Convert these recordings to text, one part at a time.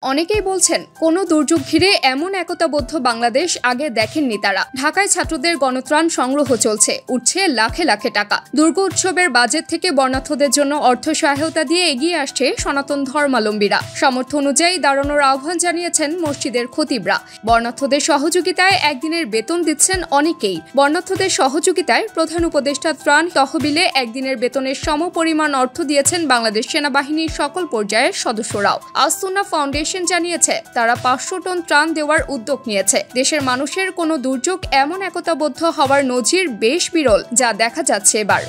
অনেকেই বলছেন কোনো দুর্যোগ ঘিরে এমন একতাবদ্ধ বাংলাদেশ আগে দেখেননি তারা। ঢাকায় ছাত্রদের গণত্রাণ সংগ্রহ চলছে, উঠছে লাখে লাখে টাকা। দুর্গ উৎসবের বাজেট থেকে বর্ণাঢ্যদের জন্য অর্থ সহায়তা দিয়ে এগিয়ে আসছে সনাতন ধর্মাবলম্বীরা। সামর্থ্য অনুযায়ী দাঁড়ানোর আহ্বান জানিয়েছেন মসজিদের খতিবরা। বর্ণাঢ্যদের সহযোগিতায় একদিনের বেতন দিচ্ছেন অনেকেই। বর্ণাঢ্যদের সহযোগিতায় প্রধান উপদেষ্টা ত্রাণ তহবিলে একদিনের বেতনের সমপরিমাণ অর্থ দিয়েছেন বাংলাদেশ সেনাবাহিনীর সকল পর্যায়ের সদস্যরাও। আসুন্না ফাউন্ডেশন জানিয়েছে তারা 500 টন ত্রাণ দেওয়ার উদ্যোগ নিয়েছে। দেশের মানুষের কোনো দুর্যোগ এমন একতাবদ্ধ হওয়ার নজির বেশ বিরল, যা দেখা যাচ্ছে এবার।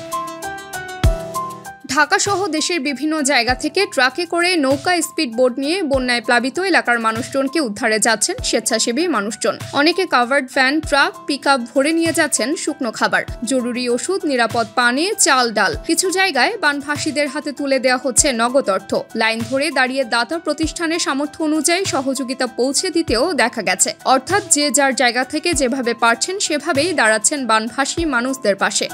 ঢাকা সহ দেশের বিভিন্ন জায়গা থেকে ট্রাকে করে নৌকা, স্পিড বোট নিয়ে বন্যায় প্লাবিত এলাকার মানুষজনকে উদ্ধারে যাচ্ছেন স্বেচ্ছাসেবী মানুষজন। অনেকে কাভার্ড ভ্যান, ট্রাক, পিকআপ ভরে নিয়ে যাচ্ছেন শুকনো খাবার, জরুরি ওষুধ, নিরাপদ পানি, চাল, ডাল। কিছু জায়গায় বানভাসীদের হাতে তুলে দেওয়া হচ্ছে নগদ অর্থ। লাইন ধরে দাঁড়িয়ে দাতা প্রতিষ্ঠানের সামর্থ্য অনুযায়ী সহযোগিতা পৌঁছে দিতেও দেখা গেছে। অর্থাৎ যে যার জায়গা থেকে যেভাবে পারছেন সেভাবেই দাঁড়াচ্ছেন বানভাসী মানুষদের পাশে।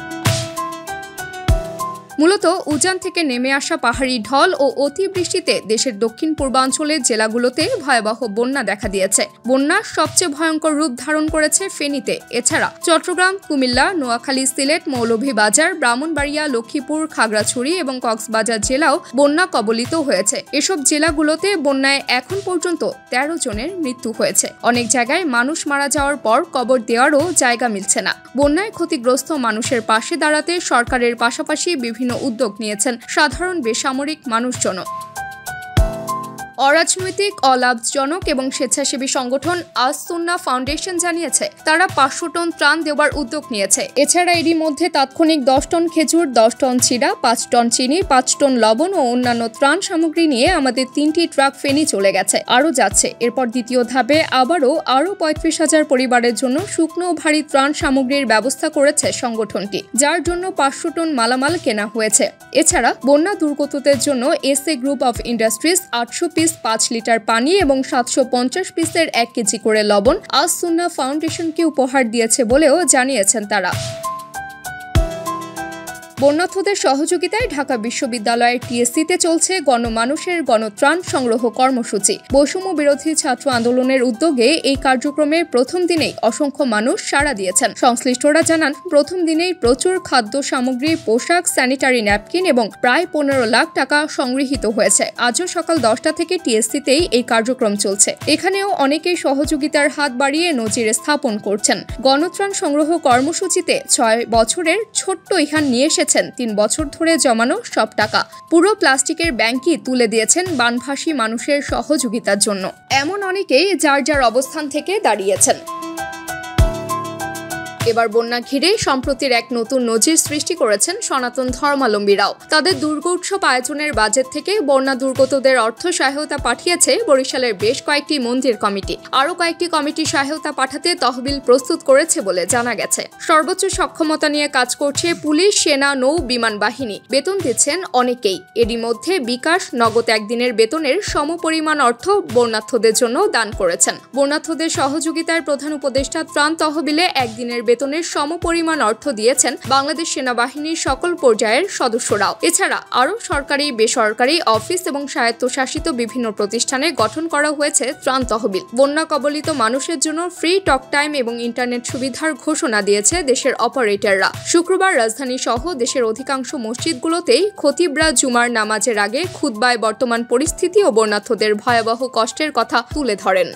মূলত উজান থেকে নেমে আসা পাহাড়ি ঢল ও অতিবৃষ্টিতে দেশের দক্ষিণ পূর্বাঞ্চলের জেলাগুলোতে ভয়াবহ বন্যা দেখা দিয়েছে। বন্যার সবচেয়ে ভয়ঙ্কর রূপ ধারণ করেছে ফেনীতে। এছাড়া চট্টগ্রাম, কুমিল্লা, নোয়াখালী, সিলেট, মৌলভীবাজার, ব্রাহ্মণবাড়িয়া, লক্ষ্মীপুর, খাগড়াছড়ি এবং কক্সবাজার জেলাও বন্যা কবলিত হয়েছে। এসব জেলাগুলোতে বন্যায় এখন পর্যন্ত 13 জনের মৃত্যু হয়েছে। অনেক জায়গায় মানুষ মারা যাওয়ার পর কবর দেওয়ারও জায়গা মিলছে না। বন্যায় ক্ষতিগ্রস্ত মানুষের পাশে দাঁড়াতে সরকারের পাশাপাশি বিভিন্ন উদ্যোগ নিয়েছেন সাধারণ বেসামরিক মানুষজন। অরাজনৈতিক, অলাভজনক এবং স্বেচ্ছাসেবী সংগঠন আসুন্না ফাউন্ডেশন জানিয়েছে তারা 500 টন ত্রাণ দেওয়ার উদ্যোগ নিয়েছে। এছাড়া এরই মধ্যে তাৎক্ষণিক 10 টন খেজুর, 10 টন চিড়া, 5 টন চিনি, 5 টন লবণ ও অন্যান্য ত্রাণ সামগ্রী নিয়ে আমাদের 3টি ট্রাক ফেনী চলে গেছে, আরও যাচ্ছে। এরপর দ্বিতীয় ধাপে আরও 35,000 পরিবারের জন্য শুকনো ও ভারী ত্রাণ সামগ্রীর ব্যবস্থা করেছে সংগঠনটি, যার জন্য 500 টন মালামাল কেনা হয়েছে। এছাড়া বন্যা দুর্গতদের জন্য SA group of industries 800 piece 5 litre পানি এবং 750 পিসের 1 কেজি করে লবণ আসুন্না ফাউন্ডেশনকে উপহার দিয়েছে বলেও জানিয়েছেন তারা। বন্যার্থদের সহযোগিতায় ঢাকা বিশ্ববিদ্যালয়ের টিএসসিতে চলছে গণমানুষের গণত্রাণ সংগ্রহ কর্মসূচি। বৈষম্য বিরোধী ছাত্র আন্দোলনের উদ্যোগে এই কার্যক্রমের প্রথম দিনেই অসংখ্য মানুষ সাড়া দিয়েছেন। সংশ্লিষ্টরা জানান, প্রথম দিনেই প্রচুর খাদ্য সামগ্রী, পোশাক, স্যানিটারি ন্যাপকিন এবং প্রায় 15 লাখ টাকা সংগৃহীত হয়েছে। আজও সকাল 10টা থেকে টিএসসিতেই এই কার্যক্রম চলছে। এখানেও অনেকেই সহযোগিতার হাত বাড়িয়ে নজির স্থাপন করছেন। গণত্রাণ সংগ্রহ কর্মসূচিতে 6 বছরের ছোট্ট ইহান নিয়ে এসেছেন 3 বছর ধরে জমানো সব টাকা। পুরো প্লাস্টিকের ব্যাংকই তুলে দিয়েছেন বানভাসী মানুষের সহযোগিতার জন্য। এমন অনেকেই যার যার অবস্থান থেকে দাঁড়িয়েছেন। এবার বন্যা ঘিরে সম্প্রতির এক নতুন নজির সৃষ্টি করেছেন সনাতন ধর্মাবলম্বীরাও। তাদের দুর্গ উৎসব আয়োজনের বাজেট থেকে বন্যা দুর্গতদের অর্থ সহায়তা পাঠিয়েছে বরিশালের বেশ কয়েকটি মন্দির কমিটি। আরও কয়েকটি কমিটি সহায়তা পাঠাতে তহবিল প্রস্তুত করেছে বলে জানা গেছে। সর্বোচ্চ সক্ষমতা নিয়ে কাজ করছে পুলিশ, সেনা, নৌ বিমান বাহিনী। বেতন দিচ্ছেন অনেকেই। এরই মধ্যে বিকাশ নগদ একদিনের বেতনের সমপরিমাণ অর্থ বন্যার্থদের জন্য দান করেছেন। বন্যার্থদের সহযোগিতায় প্রধান উপদেষ্টা ত্রাণ তহবিলে একদিনের বেতনের সমপরিমাণ অর্থ দিয়েছেন বাংলাদেশ সেনাবাহিনীর সকল পর্যায়ের সদস্যরাও। এছাড়া আরও সরকারি, বেসরকারি অফিস এবং স্বায়ত্তশাসিত বিভিন্ন প্রতিষ্ঠানে গঠন করা হয়েছে ত্রাণ তহবিল। বন্যা কবলিত মানুষের জন্য ফ্রি টক টাইম এবং ইন্টারনেট সুবিধার ঘোষণা দিয়েছে দেশের অপারেটররা। শুক্রবার রাজধানী সহ দেশের অধিকাংশ মসজিদগুলোতেই খতিবরা জুমার নামাজের আগে খুতবায় বর্তমান পরিস্থিতি ও বন্যার্থদের ভয়াবহ কষ্টের কথা তুলে ধরেন।